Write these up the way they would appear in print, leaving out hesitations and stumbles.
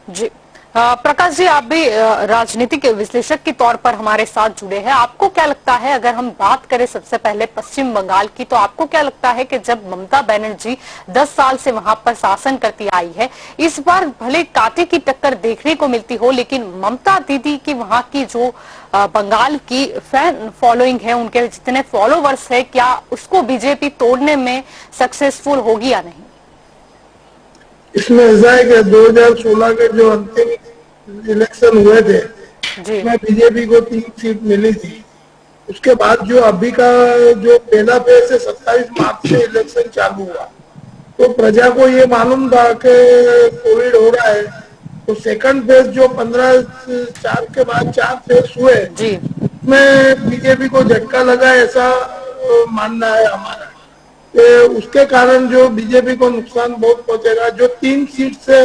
जी। प्रकाश जी, आप भी राजनीतिक विश्लेषक के तौर पर हमारे साथ जुड़े हैं। आपको क्या लगता है, अगर हम बात करें सबसे पहले पश्चिम बंगाल की, तो आपको क्या लगता है कि जब ममता बनर्जी 10 साल से वहां पर शासन करती आई है, इस बार भले कांटे की टक्कर देखने को मिलती हो, लेकिन ममता दीदी की वहां की जो बंगाल की फैन फॉलोइंग है, उनके जितने फॉलोवर्स है, क्या उसको बीजेपी तोड़ने में सक्सेसफुल होगी या नहीं? इसमें ऐसा है कि 2016 के जो अंतिम इलेक्शन हुए थे जी उसमें बीजेपी को 3 सीट मिली थी। उसके बाद जो अभी का जो पहला फेज है 27 मार्च से इलेक्शन चालू हुआ, तो प्रजा को ये मालूम था कि कोविड हो रहा है, तो सेकंड फेज जो 15/4 के बाद 4 फेज हुए जी उसमें बीजेपी को झटका लगा, ऐसा मानना है हमारा। उसके कारण जो बीजेपी को नुकसान बहुत पहुंचेगा। जो 3 सीट से,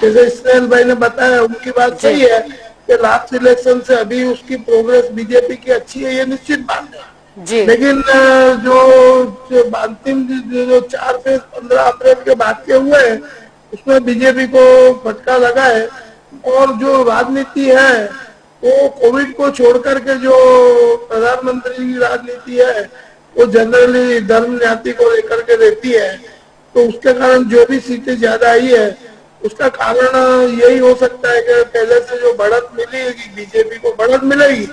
जैसे इसराइल भाई ने बताया, उनकी बात जी सही है कि लास्ट इलेक्शन से अभी उसकी प्रोग्रेस बीजेपी की अच्छी है, ये निश्चित बात है। जी लेकिन जो अंतिम जो 4 फेज 15 अप्रैल के बाद के हुए हैं, उसमें बीजेपी को फटका लगा है। और जो राजनीति है वो कोविड को छोड़ करके जो प्रधानमंत्री की राजनीति है वो जनरली धर्म जाति को लेकर के रहती है, तो उसके कारण जो भी सीटें ज्यादा आई है उसका कारण यही हो सकता है कि पहले से जो बढ़त मिलेगी बीजेपी को बढ़त मिलेगी,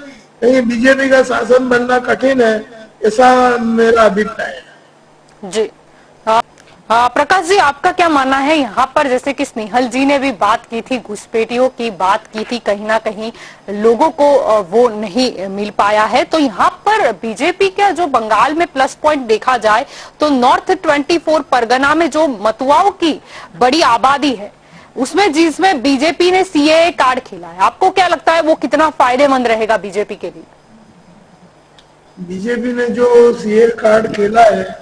कहीं बीजेपी का शासन बनना कठिन है, ऐसा मेरा अभिप्राय है। जी। प्रकाश जी, आपका क्या मानना है यहाँ पर? जैसे कि स्नेहल जी ने भी बात की थी, घुसपैठियों की बात की थी, कहीं ना कहीं लोगों को वो नहीं मिल पाया है, तो यहाँ पर बीजेपी का जो बंगाल में प्लस पॉइंट देखा जाए तो नॉर्थ 24 परगना में जो मतुआओं की बड़ी आबादी है, उसमें जिसमें बीजेपी ने सीएए कार्ड खेला है, आपको क्या लगता है वो कितना फायदेमंद रहेगा बीजेपी के लिए? बीजेपी ने जो सीए कार्ड खेला है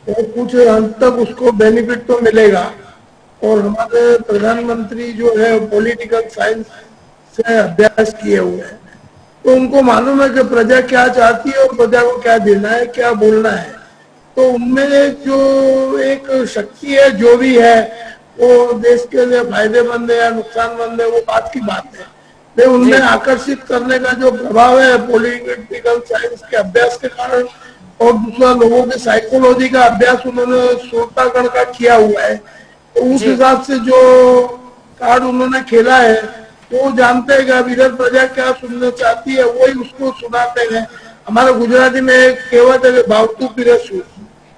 तो कुछ हद तक उसको बेनिफिट तो मिलेगा। और हमारे प्रधानमंत्री जो है पॉलिटिकल साइंस से अभ्यास किए हुए हैं, तो उनको मालूम है कि प्रजा क्या चाहती है और प्रजा को क्या देना है, क्या बोलना है। तो उनमें जो एक शक्ति है जो भी है वो देश के लिए फायदेमंद है या नुकसानमंद है वो बात की बात है। लेकिन उनमें आकर्षित करने का जो प्रभाव है पॉलिटिकल साइंस के अभ्यास के कारण, और दूसरा लोगों के साइकोलॉजी का अभ्यास उन्होंने श्रोतागण का किया हुआ है, तो उस हिसाब से जो कार्ड उन्होंने खेला है वो जानते हैं कि अब इधर प्रजा क्या सुनना चाहती है वही उसको सुनाते हैं। हमारे गुजराती में एक कहावत है कि भावतु पिरसु,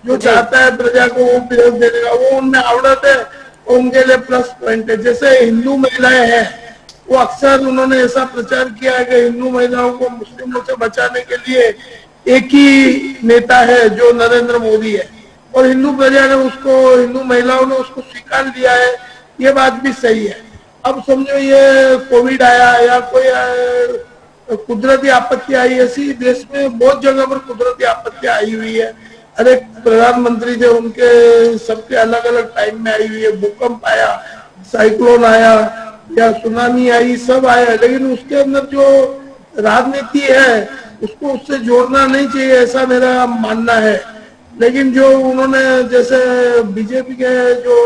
जो चाहता है प्रजा को वो पिरस देने का, वो उनमें आवड़त है और उनके लिए प्लस पॉइंट है। जैसे हिंदू महिलाएं हैं, वो अक्सर उन्होंने ऐसा प्रचार किया है कि हिंदू महिलाओं को मुस्लिमों से बचाने के लिए एक ही नेता है जो नरेंद्र मोदी है, और हिंदू प्रजा ने उसको, हिंदू महिलाओं ने उसको स्वीकार लिया है, ये बात भी सही है। अब समझो ये कोविड आया या कोई कुदरती आपत्ति आई, ऐसी देश में बहुत जगह पर कुदरती आपत्ति आई हुई है, हर एक प्रधानमंत्री थे उनके सबके अलग अलग टाइम में आई हुई है। भूकंप आया, साइक्लोन आया या सुनामी आई, सब आया, लेकिन उसके अंदर जो राजनीति है उसको उससे जोड़ना नहीं चाहिए, ऐसा मेरा मानना है। लेकिन जो उन्होंने, जैसे बीजेपी के जो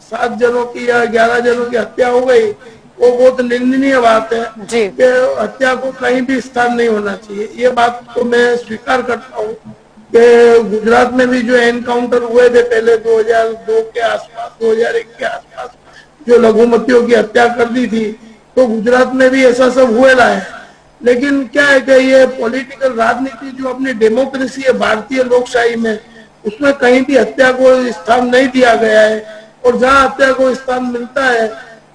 7 जनों की या 11 जनों की हत्या हो गई, वो बहुत निंदनीय बात है कि हत्या को कहीं भी स्थान नहीं होना चाहिए। ये बात को मैं स्वीकार करता हूँ कि गुजरात में भी जो एनकाउंटर हुए थे पहले 2002 के आसपास, 2001 के आसपास, जो लघुमतियों की हत्या कर दी थी, तो गुजरात में भी ऐसा सब हुआ है। लेकिन क्या है कि ये पॉलिटिकल राजनीति जो अपनी डेमोक्रेसी है भारतीय लोकशाही में, उसमें कहीं भी हत्या को स्थान नहीं दिया गया है, और जहाँ हत्या को स्थान मिलता है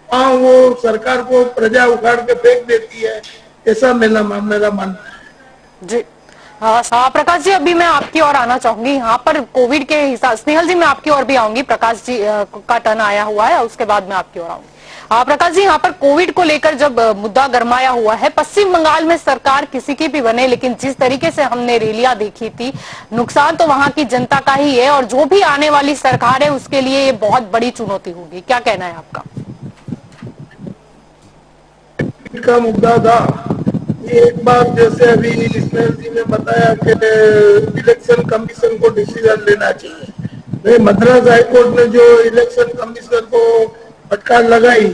वहाँ वो सरकार को प्रजा उखाड़ के फेंक देती है, ऐसा मेरा मानना है। जी। प्रकाश जी, अभी मैं आपकी ओर आना चाहूंगी। यहाँ पर कोविड के हिसाब, स्नेहल जी मैं आपकी ओर भी आऊंगी, प्रकाश जी का टर्न आया हुआ है, उसके बाद मैं आपकी ओर आऊंगी। प्रकाश जी, यहाँ पर कोविड को लेकर जब मुद्दा गरमाया हुआ है, पश्चिम बंगाल में सरकार किसी की भी बने, लेकिन जिस तरीके से हमने रैलियां देखी थी, नुकसान तो वहां की जनता का ही है, और जो भी आने वाली सरकार है उसके लिए ये बहुत बड़ी चुनौती होगी। क्या कहना है आपका? का मुद्दा था, एक बार जैसे अभी इसमें जी ने बताया कि इलेक्शन कमीशन को डिसीजन लेना चाहिए। मद्रास हाईकोर्ट ने जो इलेक्शन कमीशन को फटकार लगाई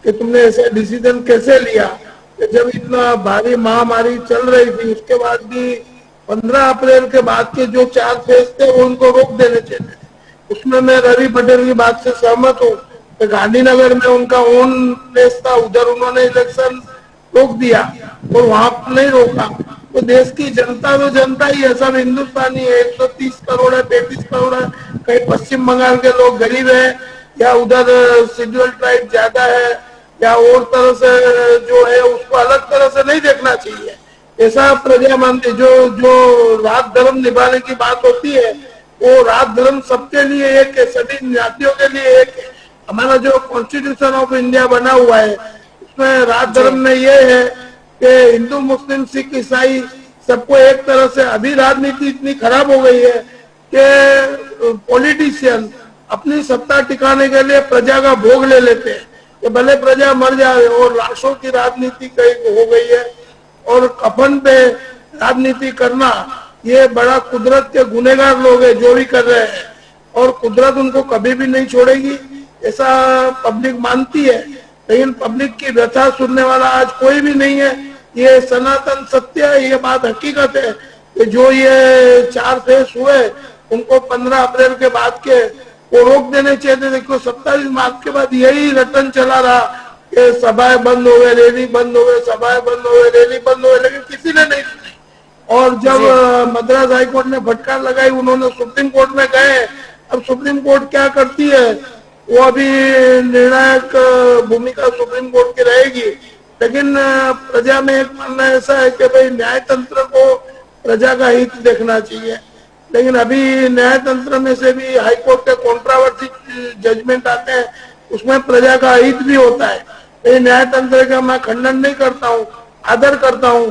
कि तुमने ऐसा डिसीजन कैसे लिया कि जब इतना भारी महामारी चल रही थी उसके बाद भी 15 अप्रैल के बाद के जो 4 फेज थे वो उनको रोक देने चाहिए। उसमें मैं रवि पटेल की बात से सहमत हूँ कि गांधीनगर में उनका ओन प्लेस था, उधर उन्होंने इलेक्शन रोक दिया और वहां पर नहीं रोका। तो देश की जनता तो जनता ही है, सब हिंदुस्तानी है, 130 करोड़ है, 33 करोड़ है। कहीं पश्चिम बंगाल के लोग गरीब है या उधर शेड्यूल ट्राइब ज्यादा है या और तरह से जो है, उसको अलग तरह से नहीं देखना चाहिए। ऐसा प्रजा मानती जो जो रात धर्म निभाने की बात होती है, वो रात धर्म सबके लिए एक है, सभी जातियों के लिए एक है। हमारा जो कॉन्स्टिट्यूशन ऑफ इंडिया बना हुआ है उसमें रात धर्म में ये है कि हिंदू मुस्लिम सिख ईसाई सबको एक तरह से, अभी राजनीति इतनी खराब हो गई है कि पॉलिटिशियन अपनी सत्ता टिकाने के लिए प्रजा का भोग ले लेते हैं कि भले प्रजा मर जाए, और लाशों की राजनीति कहीं हो गई है। और कफन पे राजनीति करना, ये बड़ा कुदरत के गुनेगार लोग हैं जो भी कर रहे हैं, और कुदरत उनको कभी भी नहीं छोड़ेगी ऐसा पब्लिक मानती है। लेकिन पब्लिक की व्यथा सुनने वाला आज कोई भी नहीं है। ये सनातन सत्य है, ये बात हकीकत है कि जो ये 4 फेस हुए उनको 15 अप्रैल के बाद के वो रोक देने चाहिए। देखो 27 मार्च के बाद यही रटन चला रहा कि सभाएं बंद हो गए, रैली बंद हो गए, सभाएं बंद हो गए, रैली बंद हो गए, लेकिन किसी ने नहीं सुनी। और जब मद्रास हाईकोर्ट ने फटकार लगाई, उन्होंने सुप्रीम कोर्ट में गए। अब सुप्रीम कोर्ट क्या करती है वो अभी निर्णायक भूमिका सुप्रीम कोर्ट की रहेगी। लेकिन प्रजा में एक मानना ऐसा है कि भाई न्याय तंत्र को प्रजा का हित देखना चाहिए। लेकिन अभी न्याय तंत्र में से भी हाईकोर्ट के कंट्रोवर्सी जजमेंट आते हैं, उसमें प्रजा का हित भी होता है। ये न्याय तंत्र का मैं खंडन नहीं करता हूँ, आदर करता हूँ,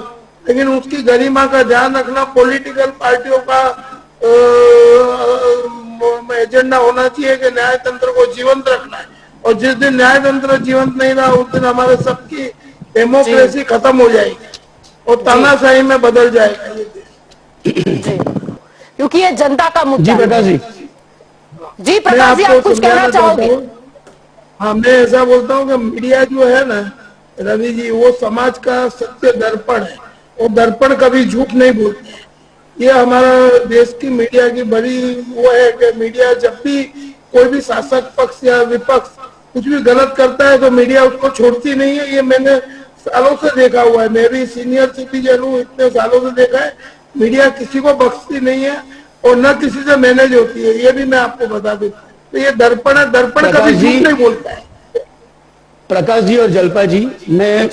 लेकिन उसकी गरिमा का ध्यान रखना पॉलिटिकल पार्टियों का एजेंडा होना चाहिए कि न्याय तंत्र को जीवंत रखना है। और जिस दिन न्याय तंत्र जीवंत नहीं रहा उस दिन हमारे सबकी डेमोक्रेसी खत्म हो जाएगी और तानाशाही में बदल जाएगा ये देश। क्योंकि ये जनता का मुद्दा। जी प्रकाश जी, जी प्रकाश जी, आप कुछ कहना चाहोगे? हाँ, मैं ऐसा बोलता हूँ कि मीडिया जो है ना रवि जी, वो समाज का सत्य दर्पण है। वो दर्पण कभी झूठ नहीं बोलते हैं। ये हमारा देश की मीडिया की बड़ी वो है कि मीडिया जब भी कोई भी शासक पक्ष या विपक्ष कुछ भी गलत करता है तो मीडिया उसको छोड़ती नहीं है। ये मैंने सालों से देखा हुआ है, मैं भी सीनियर सिटीजन हूँ, इतने सालों से देखा है। मीडिया किसी को बख्शती नहीं है और न किसी से मैनेज होती है, ये भी मैं आपको बता दूं। तो ये दर्पण है, दर्पण कभी झूठ नहीं बोलता है। प्रकाश जी और जल्पा जी, मैं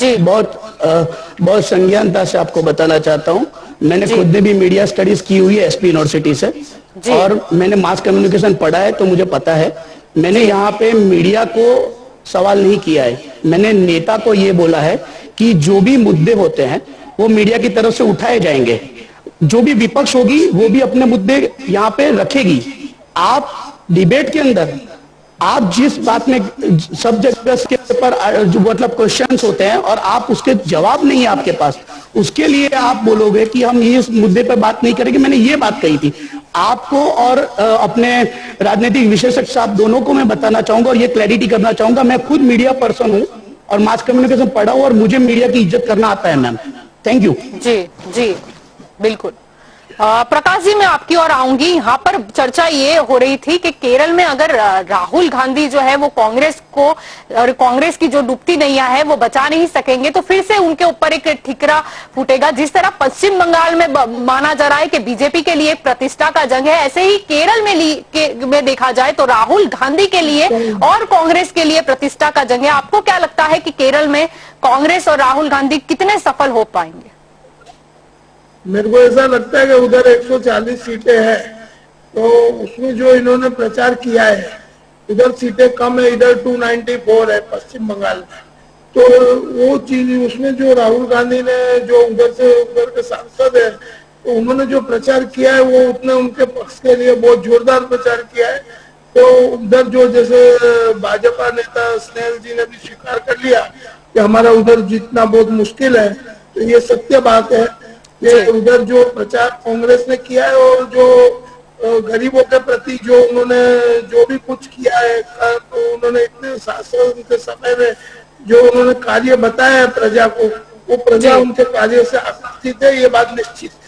बहुत संज्ञानता से आपको बताना चाहता हूं। मैंने खुद ने भी मीडिया स्टडीज की हुई है एसपी यूनिवर्सिटी से, और मैंने मास कम्युनिकेशन पढ़ा है, तो मुझे पता है। मैंने यहाँ पे मीडिया को सवाल नहीं किया है, मैंने नेता को ये बोला है कि जो भी मुद्दे होते हैं वो मीडिया की तरफ से उठाए जाएंगे। जो भी विपक्ष होगी वो भी अपने मुद्दे यहाँ पे रखेगी। आप डिबेट के अंदर आप जिस बात में सब जगह के ऊपर जो मतलब क्वेश्चंस होते हैं और आप उसके जवाब नहीं है आपके पास, उसके लिए आप बोलोगे कि हम इस मुद्दे पर बात नहीं करेंगे। मैंने ये बात कही थी आपको और अपने राजनीतिक विशेषज्ञ साहब दोनों को मैं बताना चाहूंगा और ये क्लैरिटी करना चाहूंगा। मैं खुद मीडिया पर्सन हूं और मास कम्युनिकेशन पढ़ा हूं और मुझे मीडिया की इज्जत करना आता है मैम। Thank you. जी जी बिल्कुल। प्रकाश जी, मैं आपकी ओर आऊंगी। यहाँ पर चर्चा ये हो रही थी कि केरल में अगर राहुल गांधी जो है वो कांग्रेस को और कांग्रेस की जो डूबती नैया है वो बचा नहीं सकेंगे तो फिर से उनके ऊपर एक ठिकरा फूटेगा। जिस तरह पश्चिम बंगाल में माना जा रहा है कि बीजेपी के लिए प्रतिष्ठा का जंग है, ऐसे ही केरल में देखा जाए तो राहुल गांधी के लिए और कांग्रेस के लिए प्रतिष्ठा का जंग है। आपको क्या लगता है कि केरल में कांग्रेस और राहुल गांधी कितने सफल हो पाएंगे? मेरे को ऐसा लगता है कि उधर 140 सीटें हैं, तो उसमें जो इन्होंने प्रचार किया है इधर सीटें कम है, इधर 294 है पश्चिम बंगाल में। तो वो चीज उसमें जो राहुल गांधी ने जो उधर से उधर के सांसद है तो उन्होंने जो प्रचार किया है वो उतने उनके पक्ष के लिए बहुत जोरदार प्रचार किया है। तो उधर जो जैसे भाजपा नेता स्नेहल जी ने भी स्वीकार कर लिया कि हमारा उधर जीतना बहुत मुश्किल है, तो ये सत्य बात है। ये उधर जो प्रचार कांग्रेस ने किया है और जो गरीबों के प्रति जो उन्होंने जो भी कुछ किया है, तो उन्होंने इतने शासन के समय में जो उन्होंने कार्य बताया है प्रजा को, वो प्रजा उनके कार्यों से आकर्षित है, ये बात निश्चित है।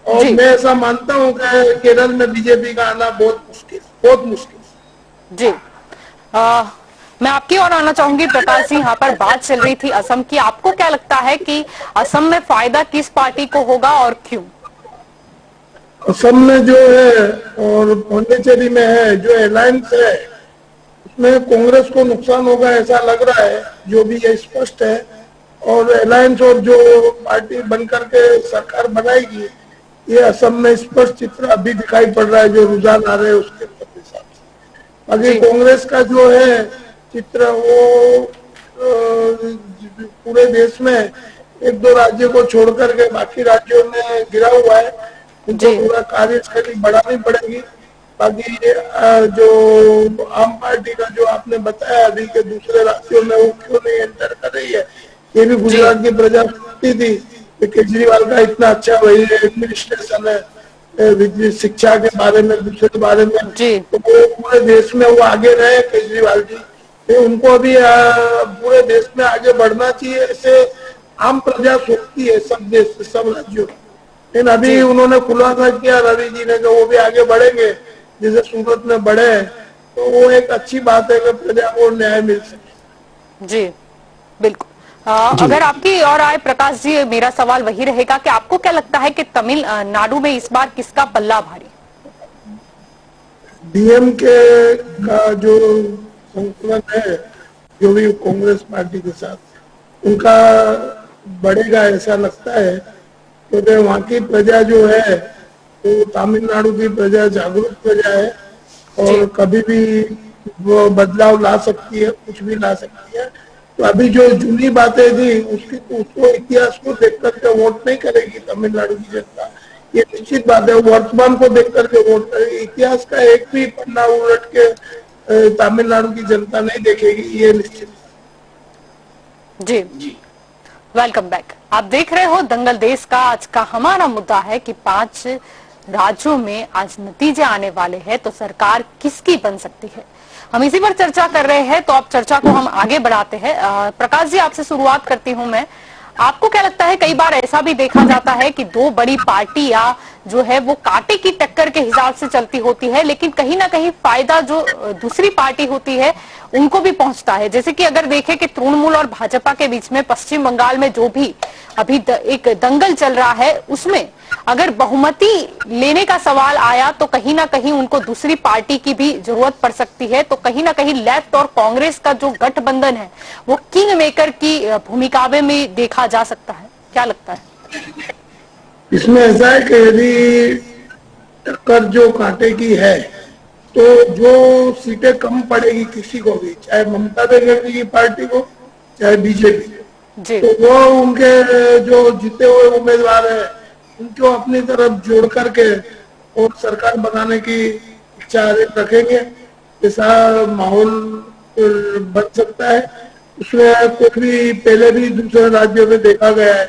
और मैं ऐसा मानता हूँ कि केरल में बीजेपी का आना बहुत मुश्किल। जी मैं आपकी ओर आना चाहूंगी प्रकाश जी। यहाँ पर बात चल रही थी असम की, आपको क्या लगता है कि असम में फायदा किस पार्टी को होगा और क्यों? असम में जो है और पौंडीचेरी में है जो अलायंस है, उसमें कांग्रेस को नुकसान होगा ऐसा लग रहा है, जो भी ये स्पष्ट है। और अलायंस और जो पार्टी बनकर के सरकार बनाएगी, ये असम में स्पष्ट चित्र अभी दिखाई पड़ रहा है, जो रुझान आ रहे हैं उसके हिसाब से। बाकी कांग्रेस का जो है चित्र, वो पूरे देश में एक दो राज्यों को छोड़कर के बाकी राज्यों में गिरा हुआ है, उनको पूरा कार्यशैली बढ़ानी पड़ेगी। बाकी जो आम पार्टी का जो आपने बताया अभी के दूसरे राज्यों में वो क्यों नहीं एंटर कर रही है, ये भी गुजरात की प्रजा सोचती थी कि केजरीवाल का इतना अच्छा वही एडमिनिस्ट्रेशन है शिक्षा के बारे में, दूसरे बारे में, तो वो पूरे देश में वो आगे रहे केजरीवाल जी, तो उनको अभी पूरे देश में आगे बढ़ना चाहिए, ऐसे आम प्रजा सोचती है सब देश सब राज्यों। लेकिन अभी उन्होंने खुलासा किया रवि जी ने कि वो भी आगे बढ़ेंगे, जैसे सूरत में बढ़े, तो वो एक अच्छी बात है कि प्रजा को न्याय मिल सके। जी बिल्कुल। अगर आपकी और आए प्रकाश जी, मेरा सवाल वही रहेगा कि आपको क्या लगता है कि तमिलनाडु में इस बार किसका पल्ला भारी? डीएमके का जो संकलन है, जो भी कांग्रेस पार्टी के साथ, उनका बढ़ेगा ऐसा लगता है, क्योंकि वहाँ की प्रजा जो है तो तमिलनाडु की प्रजा जागरूक प्रजा है और कभी भी वो बदलाव ला सकती है, कुछ भी ला सकती है। तो अभी जो जुनी बातें थी उसको इतिहास को देख करके वोट नहीं करेगी तमिलनाडु की जनता, ये निश्चित बात है। वर्तमान को देख करके वोट करेगी, इतिहास का एक भी पन्ना उलट के तमिलनाडु की जनता नहीं देखेगी, ये निश्चित। जी वेलकम बैक। आप देख रहे हो दंगल देश का। आज का हमारा मुद्दा है कि 5 राज्यों में आज नतीजे आने वाले हैं, तो सरकार किसकी बन सकती है, हम इसी पर चर्चा कर रहे हैं। तो अब चर्चा को हम आगे बढ़ाते हैं। प्रकाश जी, आपसे शुरुआत करती हूं मैं। आपको क्या लगता है, कई बार ऐसा भी देखा जाता है कि दो बड़ी पार्टियां जो है वो कांटे की टक्कर के हिसाब से चलती होती है, लेकिन कहीं ना कहीं फायदा जो दूसरी पार्टी होती है उनको भी पहुंचता है। जैसे कि अगर देखें कि तृणमूल और भाजपा के बीच में पश्चिम बंगाल में जो भी अभी एक दंगल चल रहा है, उसमें अगर बहुमति लेने का सवाल आया तो कहीं ना कहीं उनको दूसरी पार्टी की भी जरूरत पड़ सकती है। तो कहीं ना कहीं लेफ्ट और कांग्रेस का जो गठबंधन है वो किंग मेकर की भूमिका में देखा जा सकता है, क्या लगता है? इसमें ऐसा है कि यदि टक्कर जो कांटे की है, तो जो सीटें कम पड़ेगी किसी को भी, चाहे ममता बनर्जी की पार्टी को चाहे बीजेपी, तो वो उनके जो जीते हुए उम्मीदवार है उनको अपनी तरफ जोड़ करके और सरकार बनाने की इच्छा रखेंगे। ऐसा माहौल बन सकता है। उसमें कुछ भी पहले भी दूसरे राज्यों में देखा गया है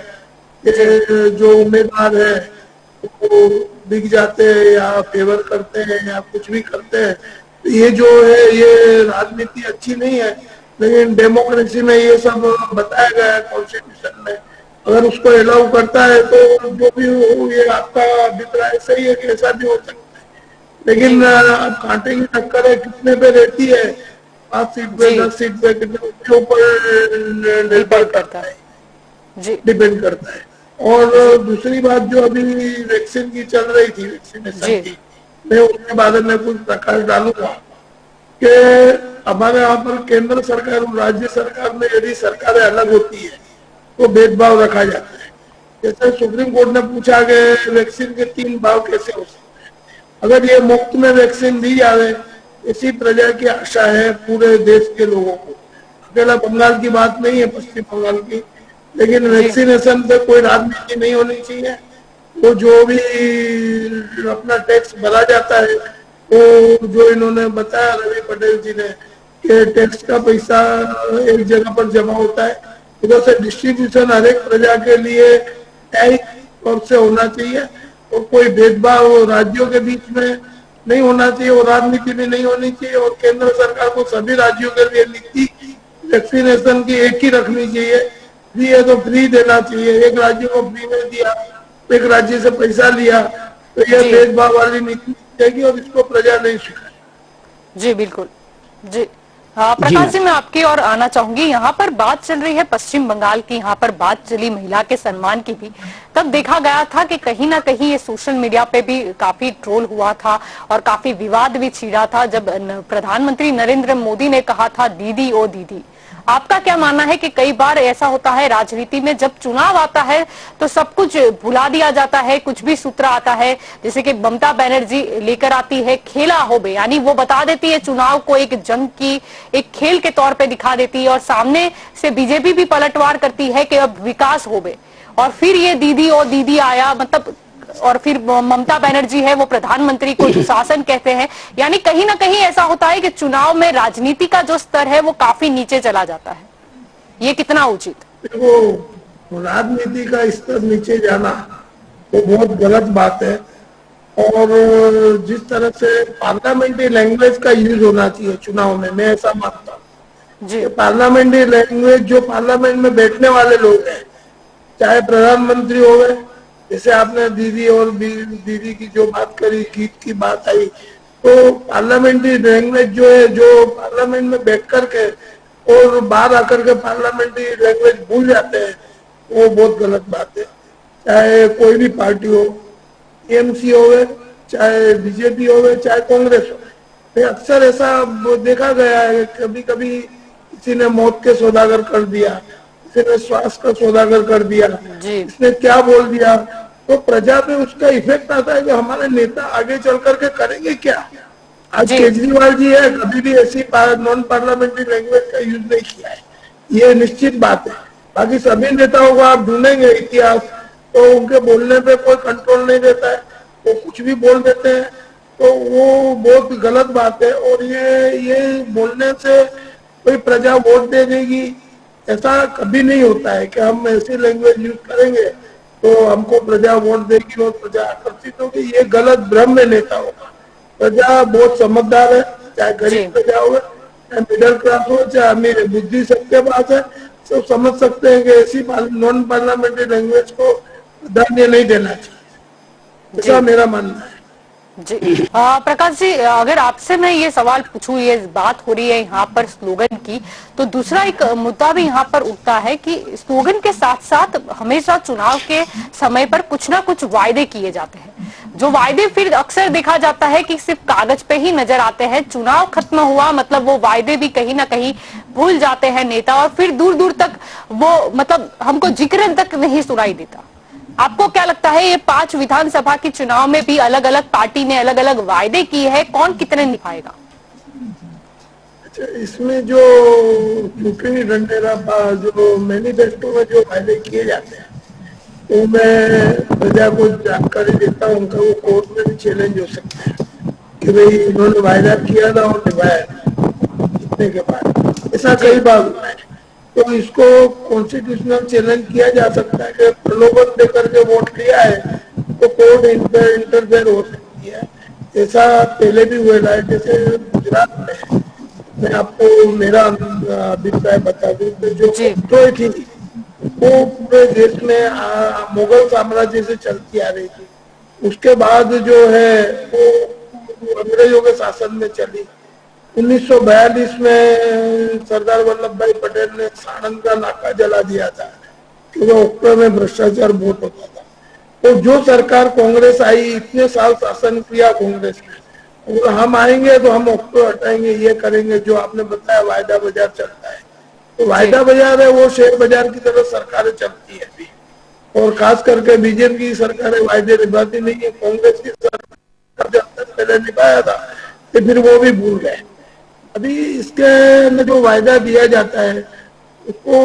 कि जो उम्मीदवार है वो बिक जाते हैं या फेवर करते हैं या कुछ भी करते हैं। तो ये जो है ये राजनीति अच्छी नहीं है, लेकिन डेमोक्रेसी में ये सब बताया गया है कॉन्स्टिट्यूशन में। अगर उसको अलाउ करता है तो जो भी हो, ये आपका अभिप्राय सही है कि ऐसा भी हो सकता है। लेकिन अब कांटे की टक्कर है, कितने पे रहती है, 5 सीट पे 10 सीट पे, कितने उसके ऊपर निर्भर करता है, डिपेंड करता है। और दूसरी बात जो अभी वैक्सीन की चल रही थी, वैक्सीनेशन की, मैं उसके बारे में कुछ प्रकाश डालूंगा कि हमारे यहाँ पर केंद्र सरकार और राज्य सरकार में यदि सरकारें अलग होती है तो भेदभाव रखा जाता है। जैसे सुप्रीम कोर्ट ने पूछा कि वैक्सीन के 3 भाव कैसे हो सकते हैं। अगर ये मुफ्त में वैक्सीन दी जाए, इसी प्रजा की आशा है पूरे देश के लोगों को। अकेला बंगाल की बात नहीं है, पश्चिम बंगाल की, लेकिन वैक्सीनेशन पे कोई राजनीति नहीं होनी चाहिए। वो जो भी अपना टैक्स भरा जाता है, वो जो इन्होंने बताया रवि पटेल जी ने कि टैक्स का पैसा एक जगह पर जमा होता है, उधर से डिस्ट्रीब्यूशन हर एक प्रजा के लिए न्यायिक तौर से होना चाहिए और कोई भेदभाव राज्यों के बीच में नहीं होना चाहिए और राजनीति में नहीं होनी चाहिए। और केंद्र सरकार को सभी राज्यों के लिए नीति वैक्सीनेशन की एक ही रखनी चाहिए, फ्री है तो फ्री देना चाहिए। एक राज्य को फ्री में दिया, एक राज्य से पैसा लिया, तो यह भेदभाव वाली नीति जाएगी और इसको प्रजा नहीं स्वीकार। जी बिल्कुल। जी हाँ प्रकाश जी, मैं आपकी ओर आना चाहूंगी। यहाँ पर बात चल रही है पश्चिम बंगाल की, यहाँ पर बात चली महिला के सम्मान की भी। तब देखा गया था कि कहीं ना कहीं ये सोशल मीडिया पे भी काफी ट्रोल हुआ था और काफी विवाद भी छिड़ा था जब प्रधानमंत्री नरेंद्र मोदी ने कहा था दीदी ओ दीदी। आपका क्या मानना है कि कई बार ऐसा होता है राजनीति में, जब चुनाव आता है तो सब कुछ भुला दिया जाता है, कुछ भी सूत्र आता है, जैसे कि ममता बनर्जी लेकर आती है खेला होबे, यानी वो बता देती है चुनाव को एक जंग की, एक खेल के तौर पे दिखा देती है, और सामने से बीजेपी भी पलटवार करती है कि अब विकास होबे, और फिर ये दीदी और दीदी आया, मतलब और फिर ममता बनर्जी है वो प्रधानमंत्री को शासन कहते हैं। यानी कहीं ना कहीं ऐसा होता है कि चुनाव में राजनीति का जो स्तर है वो काफी नीचे चला जाता है। ये कितना उचित? देखो, राजनीति का स्तर नीचे जाना वो बहुत गलत बात है, और जिस तरह से पार्लियामेंट्री लैंग्वेज का यूज होना चाहिए चुनाव में, मैं ऐसा मानता हूँ जी। पार्लियामेंट्री लैंग्वेज जो पार्लियामेंट में बैठने वाले लोग हैं, चाहे प्रधानमंत्री हो गए, जैसे आपने दीदी और दीदी की जो बात करी, गीत की बात आई, तो पार्लियामेंट्री लैंग्वेज जो है, जो पार्लियामेंट में बैठ करके और बाहर आकर के पार्लियामेंट्री लैंग्वेज भूल जाते हैं, वो बहुत गलत बात है। चाहे कोई भी पार्टी हो, टीएमसी हो गए, चाहे बीजेपी हो गए, चाहे कांग्रेस हो, अक्सर ऐसा देखा गया है, कभी कभी किसी ने मौत के सौदागर कर दिया, किसी ने स्वास्थ्य का सौदागर कर दिया, इसने क्या बोल दिया, तो प्रजा पे उसका इफेक्ट आता है कि हमारे नेता आगे चल करके करेंगे क्या। आज केजरीवाल जी है, कभी भी ऐसी नॉन पार्लियामेंट्री लैंग्वेज का यूज नहीं किया है, ये निश्चित बात है। बाकी सभी नेताओं को आप ढूंढेंगे इतिहास, तो उनके बोलने पे कोई कंट्रोल नहीं रहता है, वो कुछ भी बोल देते हैं, तो वो बहुत गलत बात है। और ये बोलने से कोई प्रजा वोट दे देगी, ऐसा कभी नहीं होता है कि हम ऐसी लैंग्वेज यूज करेंगे तो हमको प्रजा वोट देगी और प्रजा आकर्षित होगी। ये गलत भ्रम में नेताओं का। प्रजा बहुत समझदार है, चाहे गरीब प्रजा हो, चाहे मिडिल क्लास हो, चाहे अमीर, बुद्धि सबके पास है, सब समझ सकते हैं कि ऐसी नॉन पार्लियामेंट्री लैंग्वेज को प्राधान्य नहीं देना चाहिए, ऐसा मेरा मानना है। जी प्रकाश जी, अगर आपसे मैं ये सवाल पूछूं, ये बात हो रही है यहाँ पर स्लोगन की, तो दूसरा एक मुद्दा भी यहाँ पर उठता है कि स्लोगन के साथ साथ हमेशा चुनाव के समय पर कुछ ना कुछ वायदे किए जाते हैं, जो वायदे फिर अक्सर देखा जाता है कि सिर्फ कागज पे ही नजर आते हैं। चुनाव खत्म हुआ मतलब वो वायदे भी कहीं ना कहीं भूल जाते हैं नेता, और फिर दूर दूर तक वो मतलब हमको जिक्र तक नहीं सुनाई देता। आपको क्या लगता है, ये 5 विधानसभा के चुनाव में भी अलग अलग पार्टी ने अलग अलग वायदे किए हैं, कौन कितने निभाएगा? अच्छा, इसमें जो चुनावी ढंढेरा जो मैनिफेस्टो में जो वायदे किए जाते हैं, तो मैं प्रजा को जानकारी देता हूँ, उनका वो कोर्ट में भी चैलेंज हो सकता है कि भाई उन्होंने वायदा किया था और निभाया जीतने के बाद, ऐसा कई बार हुआ है। तो इसको कॉन्स्टिट्यूशनल चैलेंज किया जा सकता है कि प्रलोभन देकर के वोट लिया है तो कोर्ट इंटरफेयर हो सकती है। ऐसा पहले भी हुआ है, जैसे गुजरात में, मैं आपको मेरा अभिप्राय बता दूं, तो जो तो थी वो पूरे देश में मुगल साम्राज्य से चलती आ रही थी, उसके बाद जो है वो अंग्रेजों के शासन में चली। 1942 में सरदार वल्लभ भाई पटेल ने साणंद का नाका जला दिया था, क्योंकि ओक्टो में भ्रष्टाचार बहुत होता था। तो जो सरकार कांग्रेस आई, इतने साल शासन किया कांग्रेस ने, और हम आएंगे तो हम ओक्टो हटाएंगे, ये करेंगे, जो आपने बताया वायदा बाजार चलता है, तो वायदा बाजार है वो शेयर बाजार की तरह सरकारें चलती है अभी, और खास करके बीजेपी की सरकारें वायदे निभाती नहीं है। कांग्रेस की सरकार जब तक पहले निभाया था तो फिर वो भी भूल गए। अभी इसके में जो वायदा दिया जाता है उसको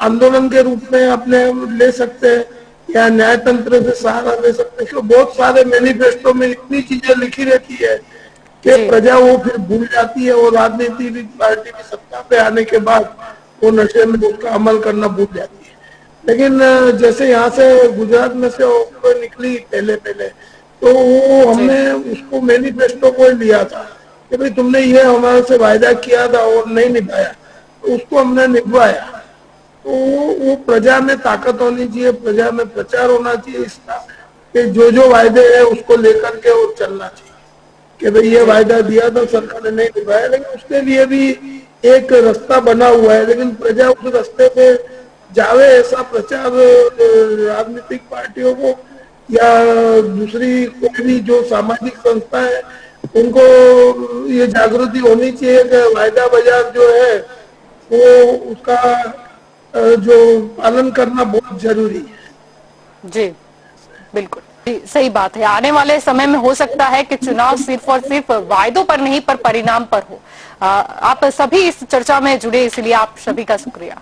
आंदोलन के रूप में अपने ले सकते हैं या न्याय तंत्र से सहारा ले सकते हैं, क्योंकि बहुत सारे मैनिफेस्टो में इतनी चीजें लिखी रहती है कि प्रजा वो फिर भूल जाती है, और राजनीति पार्टी की सत्ता पे आने के बाद वो नशे में उसका अमल करना भूल जाती है। लेकिन जैसे यहाँ से गुजरात में से निकली पहले तो वो हमने उसको मैनिफेस्टो को लिया था कि भाई तुमने ये हमारे से वायदा किया था और नहीं निभाया, उसको हमने निभाया। तो वो प्रजा में ताकत होनी चाहिए, प्रजा में प्रचार होना चाहिए इसका कि जो वायदे हैं उसको लेकर के वो चलना चाहिए कि भाई ये वायदा दिया था सरकार ने नहीं निभाया, लेकिन उसके लिए भी एक रास्ता बना हुआ है, लेकिन प्रजा उस रास्ते पे जावे ऐसा प्रचार राजनीतिक पार्टियों को या दूसरी कोई भी जो सामाजिक संस्था है उनको ये जागृति होनी चाहिए कि वायदा बाजार जो है वो उसका जो पालन करना बहुत जरूरी है। जी बिल्कुल जी, सही बात है। आने वाले समय में हो सकता है कि चुनाव सिर्फ और सिर्फ वायदों पर नहीं पर परिणाम पर हो। आप सभी इस चर्चा में जुड़े, इसलिए आप सभी का शुक्रिया।